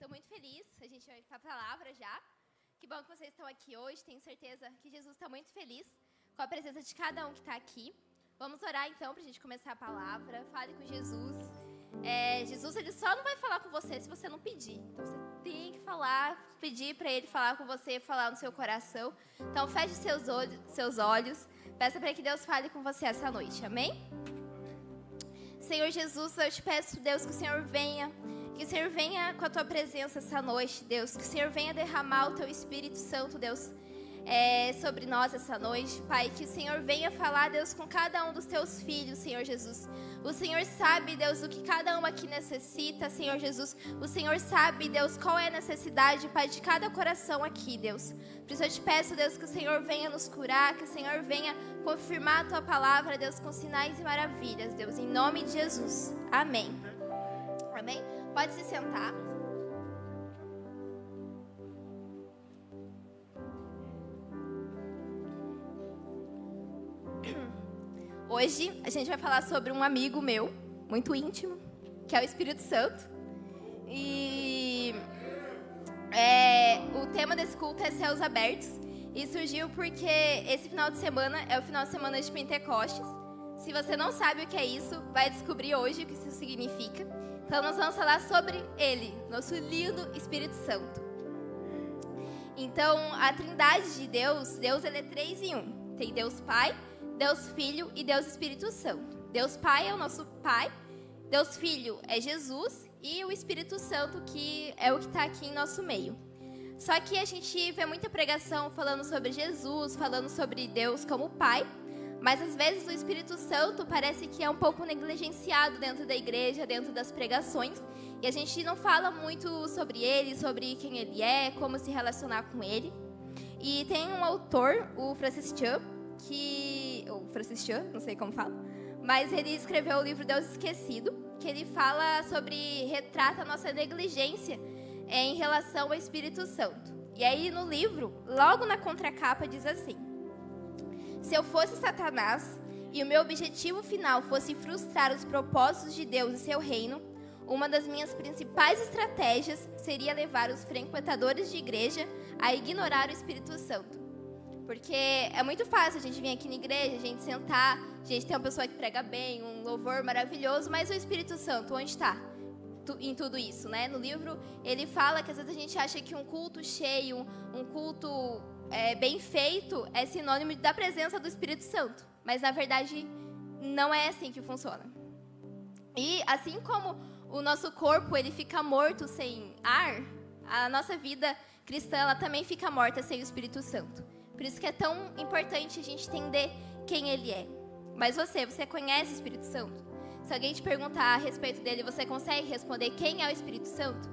Estou muito feliz, a gente vai para a palavra já. Que bom que vocês estão aqui hoje, tenho certeza que Jesus está muito feliz com a presença de cada um que está aqui. Vamos orar então para a gente começar a palavra. Fale com Jesus. Jesus, ele só não vai falar com você se você não pedir. Então você tem que falar, pedir para ele falar com você, falar no seu coração. Então feche seus olhos, peça para que Deus fale com você essa noite, amém? Senhor Jesus, eu te peço, Deus, que o Senhor venha. Que o Senhor venha com a tua presença essa noite, Deus. Que o Senhor venha derramar o teu Espírito Santo, Deus, sobre nós essa noite, Pai. Que o Senhor venha falar, Deus, com cada um dos teus filhos, Senhor Jesus. O Senhor sabe, Deus, o que cada um aqui necessita, Senhor Jesus. O Senhor sabe, Deus, qual é a necessidade, Pai, de cada coração aqui, Deus. Por isso eu te peço, Deus, que o Senhor venha nos curar, que o Senhor venha confirmar a tua palavra, Deus, com sinais e maravilhas, Deus. Em nome de Jesus. Amém. Amém? Pode se sentar. Hoje a gente vai falar sobre um amigo meu, muito íntimo, que é o Espírito Santo. E o tema desse culto é Céus Abertos. E surgiu porque esse final de semana é o final de semana de Pentecostes. Se você não sabe o que é isso, vai descobrir hoje o que isso significa. Então nós vamos falar sobre ele, nosso lindo Espírito Santo. Então a trindade de Deus ele é 3 em 1. Tem Deus Pai, Deus Filho e Deus Espírito Santo. Deus Pai é o nosso Pai, Deus Filho é Jesus e o Espírito Santo que é o que está aqui em nosso meio. Só que a gente vê muita pregação falando sobre Jesus, falando sobre Deus como Pai, mas às vezes o Espírito Santo parece que é um pouco negligenciado dentro da igreja, dentro das pregações, e a gente não fala muito sobre ele, sobre quem ele é, como se relacionar com ele. E tem um autor, o Francis Chan, não sei como fala, mas ele escreveu o livro Deus Esquecido, que ele fala retrata a nossa negligência em relação ao Espírito Santo. E aí no livro, logo na contracapa, diz assim: se eu fosse Satanás e o meu objetivo final fosse frustrar os propósitos de Deus e seu reino, uma das minhas principais estratégias seria levar os frequentadores de igreja a ignorar o Espírito Santo. Porque é muito fácil a gente vir aqui na igreja, a gente sentar, a gente tem uma pessoa que prega bem, um louvor maravilhoso, mas o Espírito Santo, onde está em tudo isso, né? No livro, ele fala que às vezes a gente acha que um culto cheio, um culto bem feito é sinônimo da presença do Espírito Santo. Mas, na verdade, não é assim que funciona. E assim como o nosso corpo ele fica morto sem ar, a nossa vida cristã ela também fica morta sem o Espírito Santo. Por isso que é tão importante a gente entender quem ele é. Mas você conhece o Espírito Santo? Se alguém te perguntar a respeito dele, você consegue responder quem é o Espírito Santo?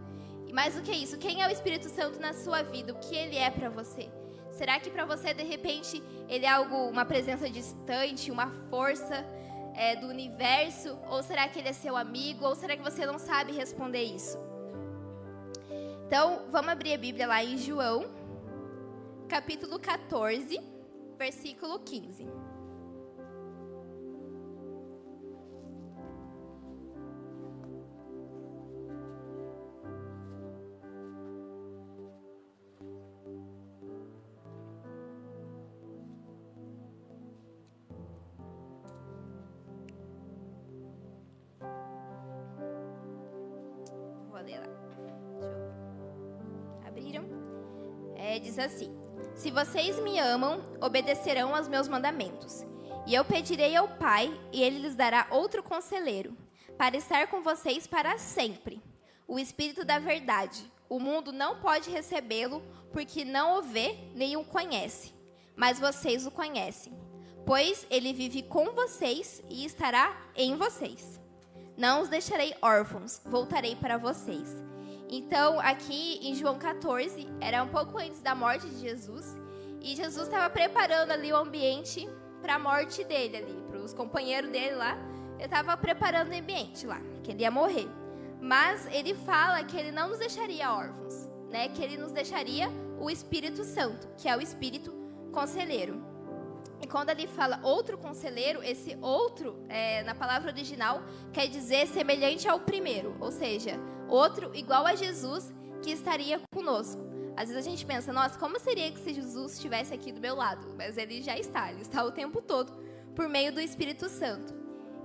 E mais do que isso, quem é o Espírito Santo na sua vida? O que ele é para você? Será que para você, de repente, ele é uma presença distante, uma força do universo? Ou será que ele é seu amigo? Ou será que você não sabe responder isso? Então, vamos abrir a Bíblia lá em João, capítulo 14, versículo 15. Abriram? Diz assim: se vocês me amam, obedecerão aos meus mandamentos. E eu pedirei ao Pai, e Ele lhes dará outro conselheiro, para estar com vocês para sempre. O Espírito da verdade. O mundo não pode recebê-lo, porque não o vê nem o conhece. Mas vocês o conhecem, pois Ele vive com vocês e estará em vocês. Não os deixarei órfãos, voltarei para vocês. Então, aqui em João 14, era um pouco antes da morte de Jesus, e Jesus estava preparando ali o ambiente para a morte dele ali, para os companheiros dele lá. Ele estava preparando o ambiente lá, que ele ia morrer. Mas ele fala que ele não nos deixaria órfãos, né? Que ele nos deixaria o Espírito Santo, que é o Espírito Conselheiro. E quando ele fala outro conselheiro, esse outro, na palavra original, quer dizer semelhante ao primeiro. Ou seja, outro igual a Jesus, que estaria conosco. Às vezes a gente pensa, nossa, como seria que se Jesus estivesse aqui do meu lado? Mas ele já está, ele está o tempo todo por meio do Espírito Santo.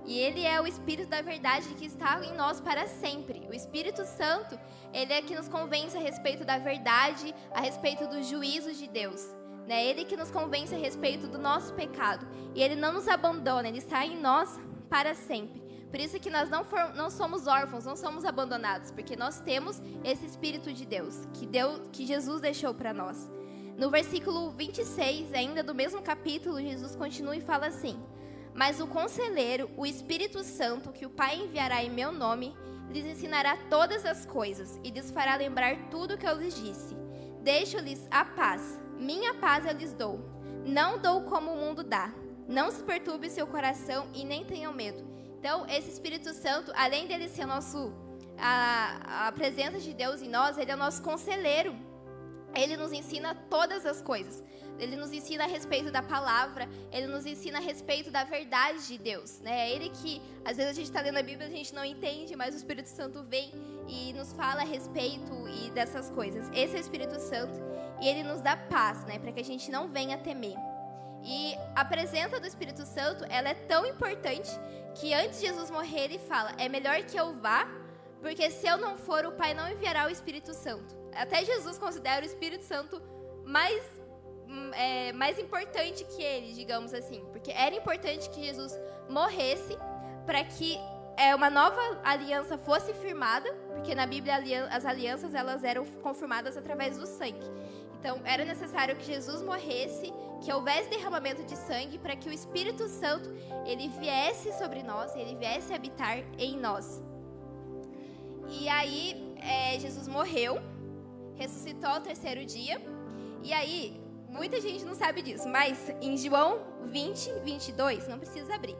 E ele é o Espírito da verdade que está em nós para sempre. O Espírito Santo, ele é que nos convence a respeito da verdade, a respeito dos juízos de Deus. Né? Ele que nos convence a respeito do nosso pecado. E ele não nos abandona, ele está em nós para sempre. Por isso que nós não somos órfãos, não somos abandonados, porque nós temos esse Espírito de Deus, que Jesus deixou para nós. No versículo 26, ainda do mesmo capítulo, Jesus continua e fala assim: mas o Conselheiro, o Espírito Santo, que o Pai enviará em meu nome, lhes ensinará todas as coisas e lhes fará lembrar tudo o que eu lhes disse. Deixo-lhes a paz, minha paz eu lhes dou. Não dou como o mundo dá. Não se perturbe seu coração e nem tenham medo. Então, esse Espírito Santo, além dele ser a presença de Deus em nós, ele é o nosso conselheiro. Ele nos ensina todas as coisas. Ele nos ensina a respeito da palavra, ele nos ensina a respeito da verdade de Deus. Né? É ele que, às vezes a gente está lendo a Bíblia e a gente não entende, mas o Espírito Santo vem e nos fala a respeito e dessas coisas. Esse é o Espírito Santo e ele nos dá paz, né? Para que a gente não venha temer. E a presença do Espírito Santo, ela é tão importante que antes de Jesus morrer, ele fala: é melhor que eu vá, porque se eu não for, o Pai não enviará o Espírito Santo. Até Jesus considera o Espírito Santo mais importante que ele, digamos assim. Porque era importante que Jesus morresse para que uma nova aliança fosse firmada, porque na Bíblia as alianças elas eram confirmadas através do sangue. Então, era necessário que Jesus morresse, que houvesse derramamento de sangue, para que o Espírito Santo, ele viesse sobre nós, ele viesse habitar em nós. E aí, Jesus morreu, ressuscitou ao terceiro dia. E aí, muita gente não sabe disso, mas em João 20, 22, não precisa abrir,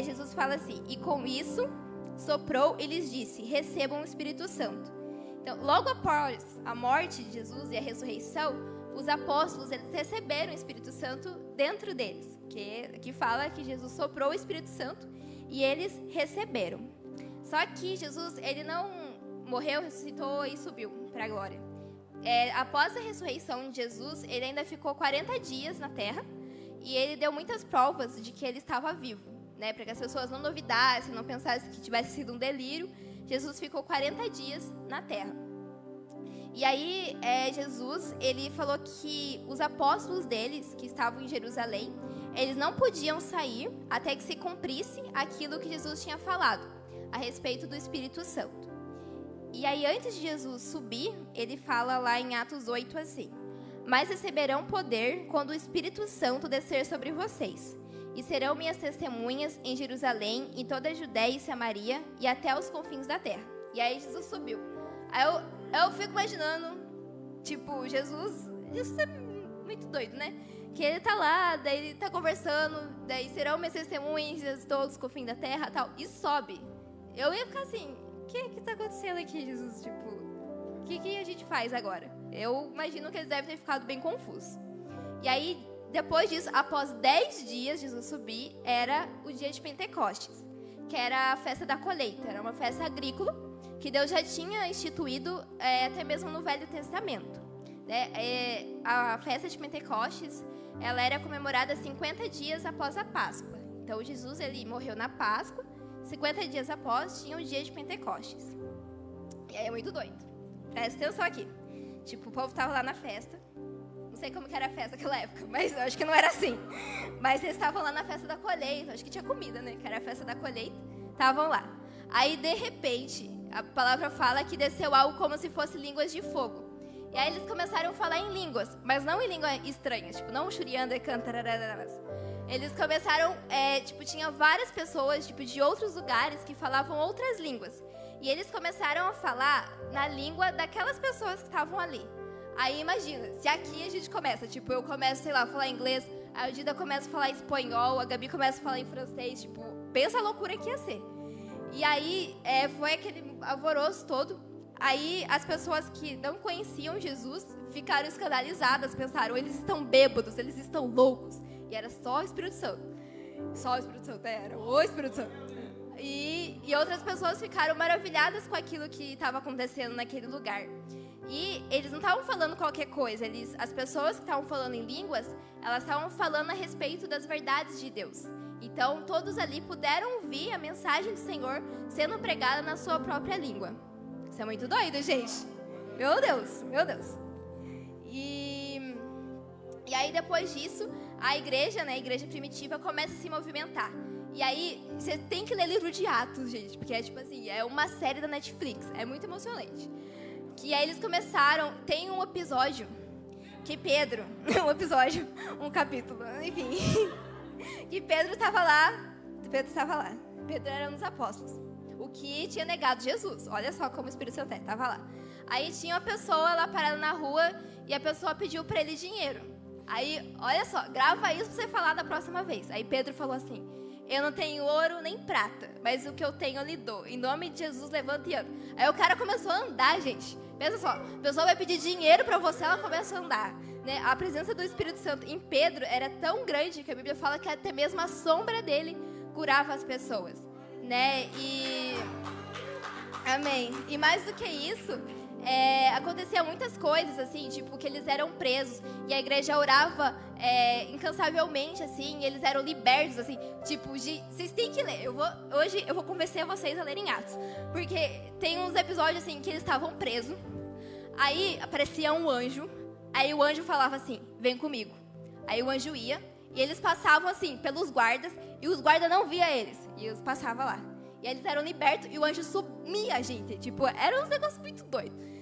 Jesus fala assim: e com isso, soprou e lhes disse: recebam o Espírito Santo. Então, logo após a morte de Jesus e a ressurreição, os apóstolos eles receberam o Espírito Santo dentro deles, que fala que Jesus soprou o Espírito Santo e eles receberam. Só que Jesus, ele não morreu, ressuscitou e subiu para a glória. Após a ressurreição de Jesus, ele ainda ficou 40 dias na terra e ele deu muitas provas de que ele estava vivo, né, para que as pessoas não duvidassem, não pensassem que tivesse sido um delírio. Jesus ficou 40 dias na terra. E aí, Jesus, ele falou que os apóstolos deles, que estavam em Jerusalém, eles não podiam sair até que se cumprisse aquilo que Jesus tinha falado a respeito do Espírito Santo. E aí, antes de Jesus subir, ele fala lá em Atos 8 assim: mas receberão poder quando o Espírito Santo descer sobre vocês. E serão minhas testemunhas em Jerusalém, em toda a Judéia e Samaria e até os confins da terra. E aí Jesus subiu. Aí eu fico imaginando, tipo, Jesus é muito doido, né? Que ele tá lá, daí ele tá conversando, daí serão minhas testemunhas em todos os confins da terra e tal, e sobe. Eu ia ficar assim: o que tá acontecendo aqui, Jesus? Tipo, o que a gente faz agora? Eu imagino que eles devem ter ficado bem confusos. E aí, depois disso, após 10 dias de Jesus subir, era o dia de Pentecostes, que era a festa da colheita. Era uma festa agrícola que Deus já tinha instituído até mesmo no Velho Testamento. Né? A festa de Pentecostes, ela era comemorada 50 dias após a Páscoa. Então, Jesus ele morreu na Páscoa, 50 dias após tinha o dia de Pentecostes. E aí é muito doido. Presta atenção aqui. Tipo, o povo estava lá na festa. Não sei como que era a festa naquela época, mas eu acho que não era assim. Mas eles estavam lá na festa da colheita, acho que tinha comida, né? Que era a festa da colheita. Estavam lá. Aí, de repente, a palavra fala que desceu algo como se fosse línguas de fogo. E aí eles começaram a falar em línguas, mas não em línguas estranhas, tipo, não churianda e cantararararas. Eles começaram, tinha várias pessoas, tipo, de outros lugares que falavam outras línguas. E eles começaram a falar na língua daquelas pessoas que estavam ali. Aí imagina, se aqui a gente começa, tipo, eu começo, sei lá, a falar inglês, a Dida começa a falar espanhol, a Gabi começa a falar em francês, tipo, pensa a loucura que ia ser. E aí, foi aquele alvoroço todo. Aí, as pessoas que não conheciam Jesus ficaram escandalizadas, pensaram, eles estão bêbados, eles estão loucos. E era só o Espírito Santo. Só o Espírito Santo, era o Espírito Santo. E outras pessoas ficaram maravilhadas com aquilo que estava acontecendo naquele lugar. E eles não estavam falando qualquer coisa. As pessoas que estavam falando em línguas, elas estavam falando a respeito das verdades de Deus. Então, todos ali puderam ouvir a mensagem do Senhor sendo pregada na sua própria língua. Isso é muito doido, gente. Meu Deus, meu Deus. E aí, depois disso, a igreja, né, a igreja primitiva, começa a se movimentar. E aí, você tem que ler livro de Atos, gente, porque é tipo assim, é uma série da Netflix, é muito emocionante. Que aí eles começaram, tem um episódio que Pedro, um capítulo, enfim, que Pedro estava lá, Pedro era um dos apóstolos, o que tinha negado Jesus, olha só como o Espírito Santo estava lá. Aí tinha uma pessoa lá parada na rua e a pessoa pediu para ele dinheiro. Aí, olha só, grava isso pra você falar da próxima vez. Aí Pedro falou assim: eu não tenho ouro nem prata, mas o que eu tenho eu lhe dou. Em nome de Jesus, levanta e anda. Aí o cara começou a andar, gente. Pensa só, a pessoa vai pedir dinheiro pra você, ela começa a andar. Né? A presença do Espírito Santo em Pedro era tão grande que a Bíblia fala que até mesmo a sombra dele curava as pessoas. Né? E... Amém. E mais do que isso... acontecia muitas coisas, assim, tipo, que eles eram presos e a igreja orava incansavelmente, assim, e eles eram libertos, assim, tipo, vocês têm que ler, hoje eu vou convencer vocês a lerem Atos, porque tem uns episódios, assim, que eles estavam presos, aí aparecia um anjo, aí o anjo falava assim, vem comigo, aí o anjo ia, e eles passavam, assim, pelos guardas, e os guardas não via eles, e eles passavam lá, e aí eles eram libertos, e o anjo sumia, gente, tipo, era um negócio muito doido.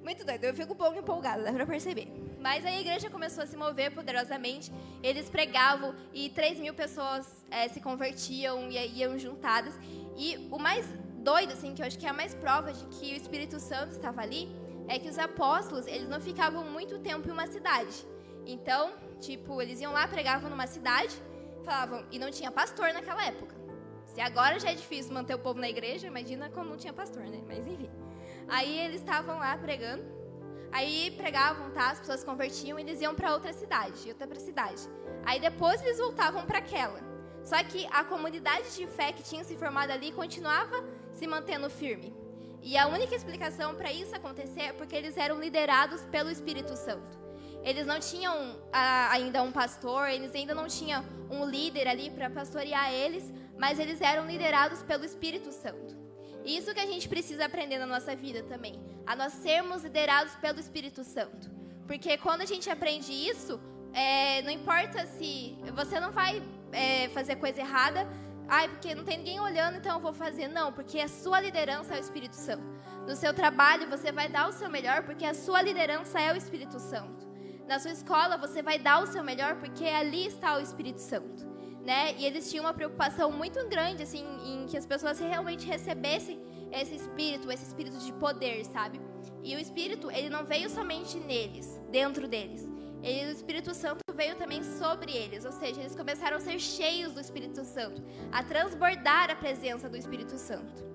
Muito doido, eu fico um pouco empolgada, dá pra perceber. Mas aí a igreja começou a se mover poderosamente, eles pregavam e 3.000 pessoas se convertiam e iam juntadas. E o mais doido, assim, que eu acho que é a mais prova de que o Espírito Santo estava ali, é que os apóstolos, eles não ficavam muito tempo em uma cidade. Então, tipo, eles iam lá, pregavam numa cidade, falavam, e não tinha pastor naquela época. Se agora já é difícil manter o povo na igreja, imagina quando não tinha pastor, né? Mas enfim. Aí eles estavam lá pregando, aí pregavam, tá? As pessoas se convertiam e eles iam para outra cidade. Aí depois eles voltavam para aquela. Só que a comunidade de fé que tinha se formado ali continuava se mantendo firme. E a única explicação para isso acontecer é porque eles eram liderados pelo Espírito Santo. Eles não tinham ainda um pastor, eles ainda não tinham um líder ali para pastorear eles, mas eles eram liderados pelo Espírito Santo. Isso que a gente precisa aprender na nossa vida também, a nós sermos liderados pelo Espírito Santo. Porque quando a gente aprende isso, não importa se você não vai fazer coisa errada, porque não tem ninguém olhando, então eu vou fazer. Não, porque a sua liderança é o Espírito Santo. No seu trabalho, você vai dar o seu melhor, porque a sua liderança é o Espírito Santo. Na sua escola, você vai dar o seu melhor, porque ali está o Espírito Santo. Né? E eles tinham uma preocupação muito grande, assim, em que as pessoas realmente recebessem esse espírito de poder, sabe? E o Espírito, ele não veio somente neles, dentro deles. O Espírito Santo veio também sobre eles, ou seja, eles começaram a ser cheios do Espírito Santo, a transbordar a presença do Espírito Santo.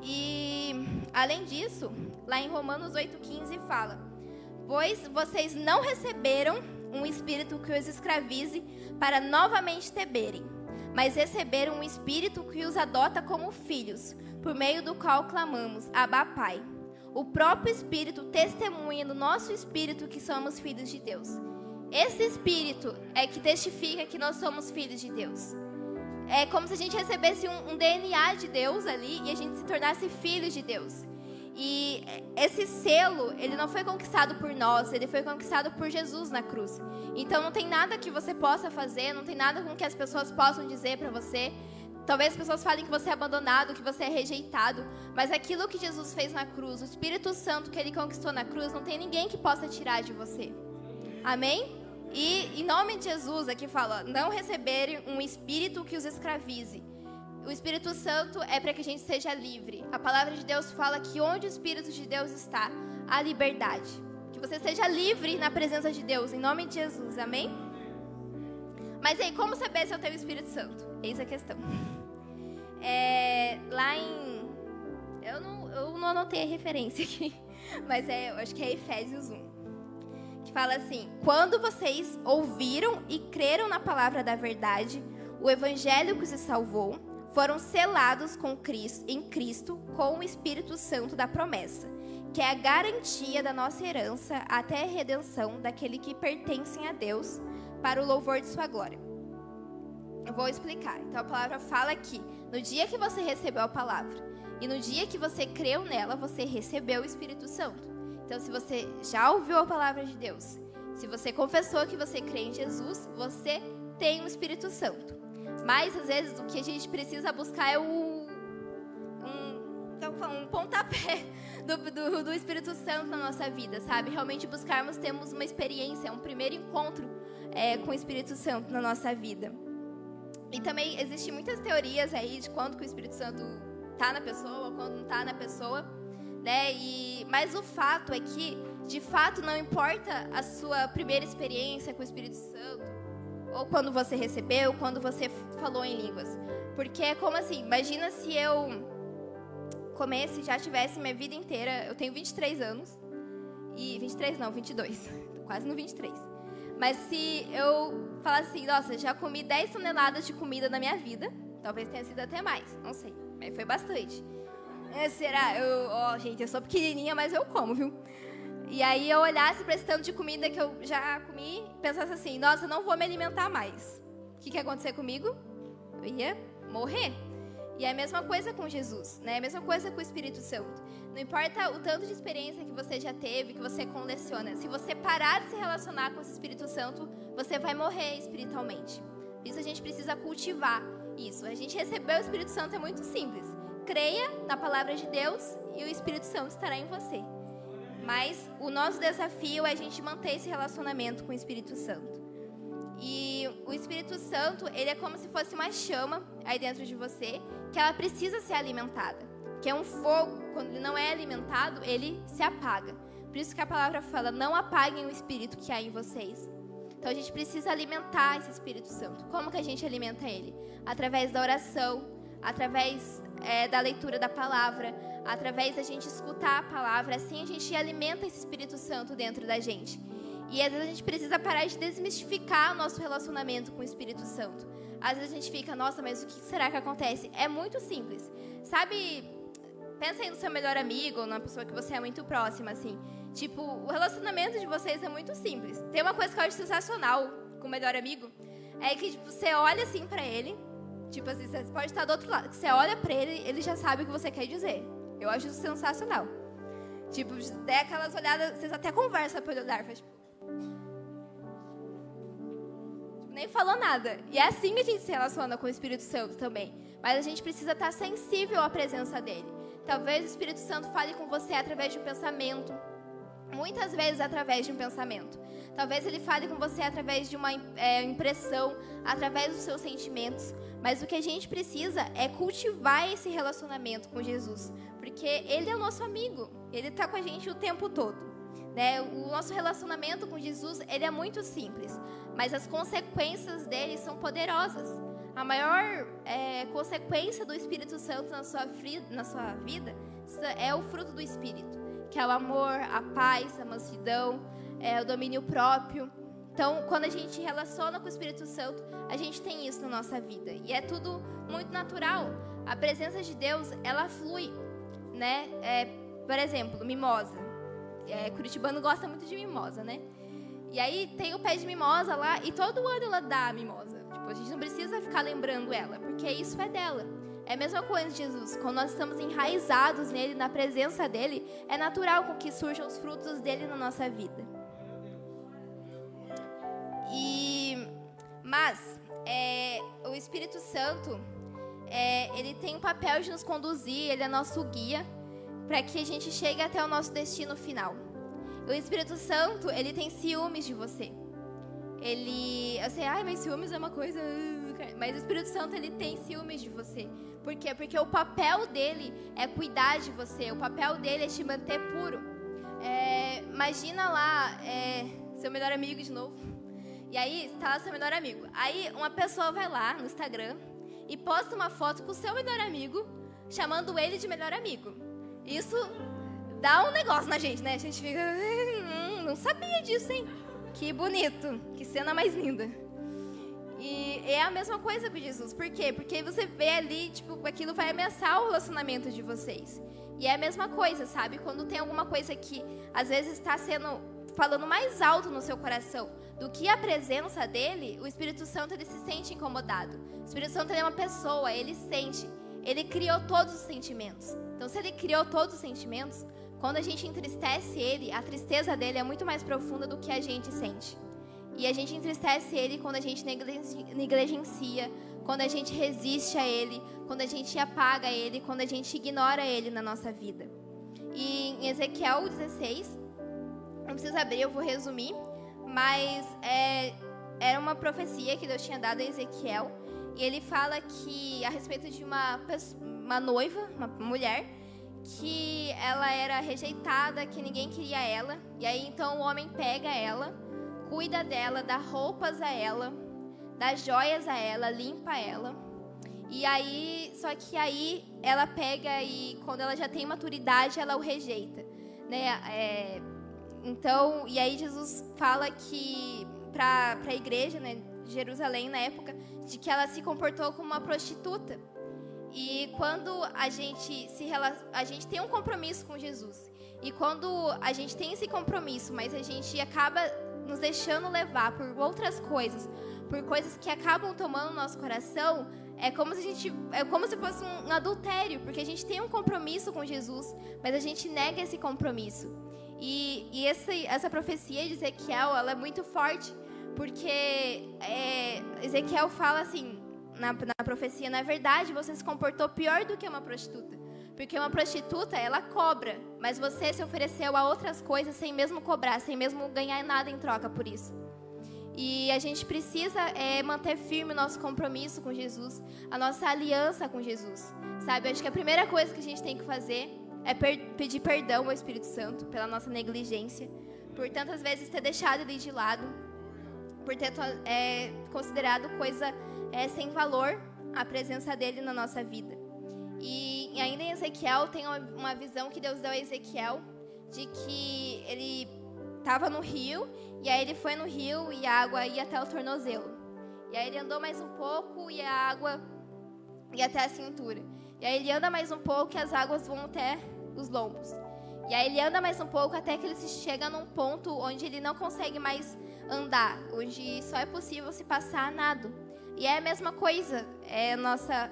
E, além disso, lá em Romanos 8,15 fala: pois vocês não receberam um espírito que os escravize para novamente temerem, mas receberam um espírito que os adota como filhos, por meio do qual clamamos, Abba, Pai. O próprio Espírito testemunha no nosso espírito que somos filhos de Deus. Esse espírito é que testifica que nós somos filhos de Deus. É como se a gente recebesse um DNA de Deus ali e a gente se tornasse filhos de Deus. E esse selo, ele não foi conquistado por nós, ele foi conquistado por Jesus na cruz. Então não tem nada que você possa fazer, não tem nada com que as pessoas possam dizer para você. Talvez as pessoas falem que você é abandonado, que você é rejeitado, mas aquilo que Jesus fez na cruz, o Espírito Santo que ele conquistou na cruz, não tem ninguém que possa tirar de você. Amém? E em nome de Jesus, aqui fala, não receberem um espírito que os escravize. O Espírito Santo é para que a gente seja livre. A palavra de Deus fala que onde o Espírito de Deus está, há liberdade. Que você seja livre na presença de Deus, em nome de Jesus, amém? Mas aí, como saber se eu tenho o Espírito Santo? Eis a questão. Lá em... Eu não anotei a referência aqui, mas eu acho que é Efésios 1. Que fala assim: quando vocês ouviram e creram na palavra da verdade, o evangelho que os salvou, foram selados em Cristo com o Espírito Santo da promessa, que é a garantia da nossa herança até a redenção daquele que pertencem a Deus, para o louvor de sua glória. Eu vou explicar. Então a palavra fala que no dia que você recebeu a palavra e no dia que você creu nela, você recebeu o Espírito Santo. Então se você já ouviu a palavra de Deus, se você confessou que você crê em Jesus, você tem o Espírito Santo. Mas às vezes o que a gente precisa buscar é um pontapé do Espírito Santo na nossa vida, sabe? Realmente buscarmos, temos uma experiência, um primeiro encontro com o Espírito Santo na nossa vida. E também existem muitas teorias aí de quando que o Espírito Santo está na pessoa, quando não está na pessoa, né? Mas o fato é que, de fato, não importa a sua primeira experiência com o Espírito Santo, ou quando você recebeu, quando você falou em línguas. Porque é como assim, imagina se eu já tivesse minha vida inteira, eu tenho 23 anos, 22, tô quase no 23. Mas se eu falasse assim, nossa, já comi 10 toneladas de comida na minha vida, talvez tenha sido até mais, não sei, mas foi bastante. Será? Gente, eu sou pequenininha, mas eu como, viu? E aí eu olhasse para esse tanto de comida que eu já comi e pensasse assim, nossa, eu não vou me alimentar mais. O que ia acontecer comigo? Eu ia morrer. E é a mesma coisa com Jesus, né? É a mesma coisa com o Espírito Santo. Não importa o tanto de experiência que você já teve, que você coleciona. Se você parar de se relacionar com esse Espírito Santo, você vai morrer espiritualmente. Por isso a gente precisa cultivar isso. A gente receber o Espírito Santo é muito simples. Creia na palavra de Deus e o Espírito Santo estará em você. Mas o nosso desafio é a gente manter esse relacionamento com o Espírito Santo. E o Espírito Santo, ele é como se fosse uma chama aí dentro de você, que ela precisa ser alimentada. Que é um fogo, quando ele não é alimentado, ele se apaga. Por isso que a palavra fala, não apaguem o Espírito que há em vocês. Então a gente precisa alimentar esse Espírito Santo. Como que a gente alimenta ele? Através da oração, através da leitura da palavra, através da gente escutar a palavra. Assim a gente alimenta esse Espírito Santo dentro da gente. E às vezes a gente precisa parar de desmistificar o nosso relacionamento com o Espírito Santo. Às vezes a gente fica, nossa, mas o que será que acontece? É muito simples. Sabe, pensa aí no seu melhor amigo, ou numa pessoa que você é muito próxima, assim. Tipo, o relacionamento de vocês é muito simples. Tem uma coisa que eu acho sensacional com o melhor amigo, é que tipo, você olha assim pra ele, tipo assim, você pode estar do outro lado. Você olha pra ele, ele já sabe o que você quer dizer. Eu acho isso sensacional. Tipo, der aquelas olhadas, vocês até conversam pelo olhar, faz tipo... nem falou nada. E é assim que a gente se relaciona com o Espírito Santo também. Mas a gente precisa estar sensível à presença dele. Talvez o Espírito Santo fale com você através de um pensamento. Muitas vezes através de um pensamento. Talvez ele fale com você através de uma impressão, através dos seus sentimentos. Mas o que a gente precisa é cultivar esse relacionamento com Jesus. Porque ele é o nosso amigo. Ele está com a gente o tempo todo. Né? O nosso relacionamento com Jesus, ele é muito simples, mas as consequências dele são poderosas. A maior consequência do Espírito Santo na sua vida é o fruto do Espírito, que é o amor, a paz, a mansidão, o domínio próprio. Então, quando a gente relaciona com o Espírito Santo, a gente tem isso na nossa vida. E é tudo muito natural. A presença de Deus, ela flui, né? Por exemplo, mimosa. Curitibano gosta muito de mimosa, né? E aí tem o pé de mimosa lá e todo ano ela dá a mimosa. Tipo, a gente não precisa ficar lembrando ela, porque isso é dela. É a mesma coisa de Jesus. Quando nós estamos enraizados nele, na presença dele, é natural com que surjam os frutos dele na nossa vida. Mas o Espírito Santo, ele tem o papel de nos conduzir, ele é nosso guia, para que a gente chegue até o nosso destino final. O Espírito Santo, ele tem ciúmes de você. Mas ciúmes é uma coisa... Mas o Espírito Santo, ele tem ciúmes de você. Por quê? Porque o papel dele é cuidar de você. O papel dele é te manter puro. Imagina lá, seu melhor amigo de novo. E aí, está lá seu melhor amigo. Aí, uma pessoa vai lá no Instagram e posta uma foto com o seu melhor amigo, chamando ele de melhor amigo. Isso dá um negócio na gente, né? A gente fica... não sabia disso, hein? Que bonito. Que cena mais linda. E é a mesma coisa com Jesus. Por quê? Porque você vê ali, tipo, aquilo vai ameaçar o relacionamento de vocês. E é a mesma coisa, sabe? Quando tem alguma coisa que às vezes está falando mais alto no seu coração do que a presença dele, o Espírito Santo, ele se sente incomodado. O Espírito Santo, ele é uma pessoa, ele sente. Ele criou todos os sentimentos. Então, se ele criou todos os sentimentos, quando a gente entristece ele, a tristeza dele é muito mais profunda do que a gente sente. E a gente entristece ele quando a gente negligencia, quando a gente resiste a ele, quando a gente apaga ele, quando a gente ignora ele na nossa vida. E em Ezequiel 16, não precisa abrir, eu vou resumir, mas era uma profecia que Deus tinha dado a Ezequiel, e ele fala que a respeito de uma noiva, uma mulher, que ela era rejeitada, que ninguém queria ela, e aí então o homem pega ela, cuida dela, dá roupas a ela, dá joias a ela, limpa ela. E aí, só que aí ela pega e quando ela já tem maturidade, ela o rejeita, né? Então, e aí Jesus fala que para a igreja, né, de Jerusalém na época, de que ela se comportou como uma prostituta. E quando a gente tem um compromisso com Jesus, e quando a gente tem esse compromisso, mas a gente acaba nos deixando levar por outras coisas, por coisas que acabam tomando o nosso coração, é como se fosse um adultério, porque a gente tem um compromisso com Jesus, mas a gente nega esse compromisso. E essa profecia de Ezequiel, ela é muito forte, porque Ezequiel fala assim, na profecia, na verdade, você se comportou pior do que uma prostituta. Porque uma prostituta, ela cobra, mas você se ofereceu a outras coisas sem mesmo cobrar, sem mesmo ganhar nada em troca por isso. E a gente precisa manter firme o nosso compromisso com Jesus, a nossa aliança com Jesus, sabe? Eu acho que a primeira coisa que a gente tem que fazer é pedir perdão ao Espírito Santo pela nossa negligência, por tantas vezes ter deixado ele de lado, por ter considerado coisa sem valor a presença dele na nossa vida. E ainda em Ezequiel tem uma visão que Deus deu a Ezequiel de que ele estava no rio, e aí ele foi no rio e a água ia até o tornozelo. E aí ele andou mais um pouco e a água ia até a cintura. E aí ele anda mais um pouco e as águas vão até os lombos. E aí ele anda mais um pouco até que ele chega num ponto onde ele não consegue mais andar, onde só é possível se passar a nado. E é a mesma coisa,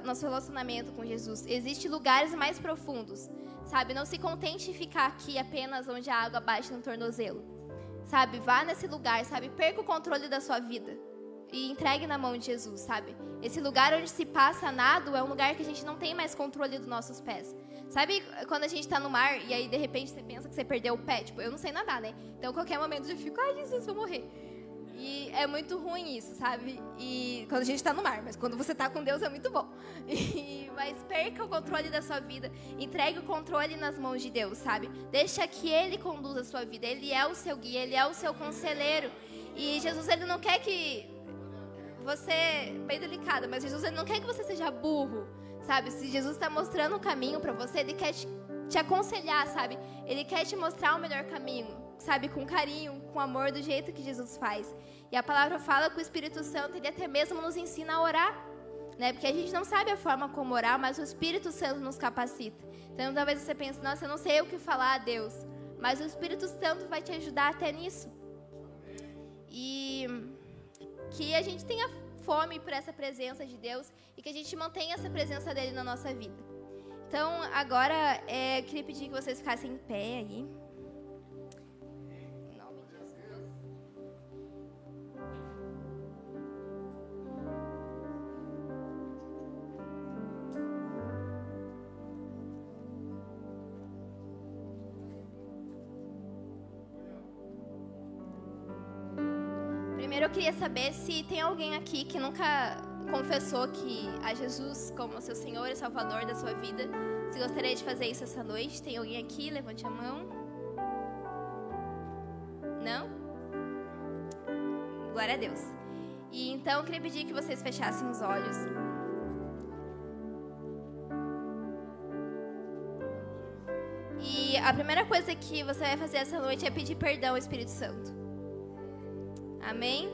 nosso relacionamento com Jesus. Existem lugares mais profundos, sabe? Não se contente em ficar aqui apenas onde a água bate no tornozelo, sabe? Vá nesse lugar, sabe? Perca o controle da sua vida e entregue na mão de Jesus, sabe? Esse lugar onde se passa a nado é um lugar que a gente não tem mais controle dos nossos pés. Sabe quando a gente tá no mar e aí de repente você pensa que você perdeu o pé? Tipo, eu não sei nadar, né? Então, a qualquer momento eu fico, ai, Jesus, vou morrer. E é muito ruim isso, sabe? E quando a gente tá no mar, mas quando você tá com Deus é muito bom. Mas perca o controle da sua vida, entregue o controle nas mãos de Deus, sabe? Deixa que Ele conduza a sua vida. Ele é o seu guia, Ele é o seu conselheiro. E Jesus, Ele não quer que você, bem delicada, mas Jesus, Ele não quer que você seja burro, sabe? Se Jesus está mostrando o caminho para você, Ele quer te aconselhar, sabe? Ele quer te mostrar o melhor caminho, sabe? Com carinho, com amor, do jeito que Jesus faz. E a palavra fala que o Espírito Santo, ele até mesmo nos ensina a orar, né? Porque a gente não sabe a forma como orar, mas o Espírito Santo nos capacita. Então, talvez você pense, nossa, eu não sei o que falar a Deus. Mas o Espírito Santo vai te ajudar até nisso. E que a gente tenha fome por essa presença de Deus e que a gente mantenha essa presença dele na nossa vida. Então, agora, eu queria pedir que vocês ficassem em pé aí. Em nome de Jesus. Primeiro, eu queria saber se tem alguém aqui que nunca confessou que a Jesus como seu Senhor e Salvador da sua vida. Se gostaria de fazer isso essa noite, tem alguém aqui? Levante a mão. Não? Glória a Deus. E então eu queria pedir que vocês fechassem os olhos. E a primeira coisa que você vai fazer essa noite é pedir perdão ao Espírito Santo. Amém?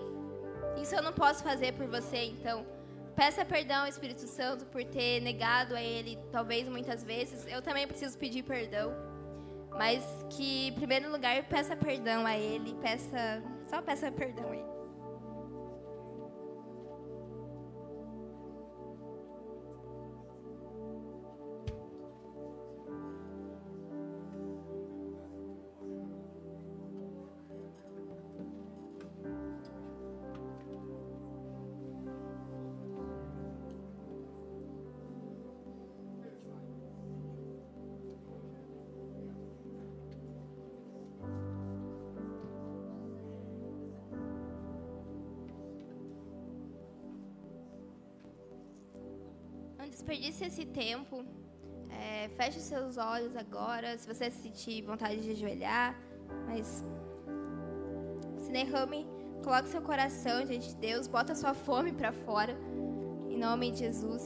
Isso eu não posso fazer por você, então peça perdão ao Espírito Santo por ter negado a Ele, talvez muitas vezes. Eu também preciso pedir perdão, mas que, em primeiro lugar, peça perdão a Ele, só peça perdão a Ele. Não desperdice esse tempo. Feche os seus olhos agora, se você sentir vontade de ajoelhar, mas se derrame, coloque seu coração diante de Deus, bota sua fome para fora, em nome de Jesus.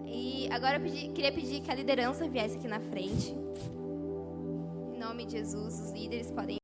E agora queria pedir que a liderança viesse aqui na frente, em nome de Jesus. Os líderes podem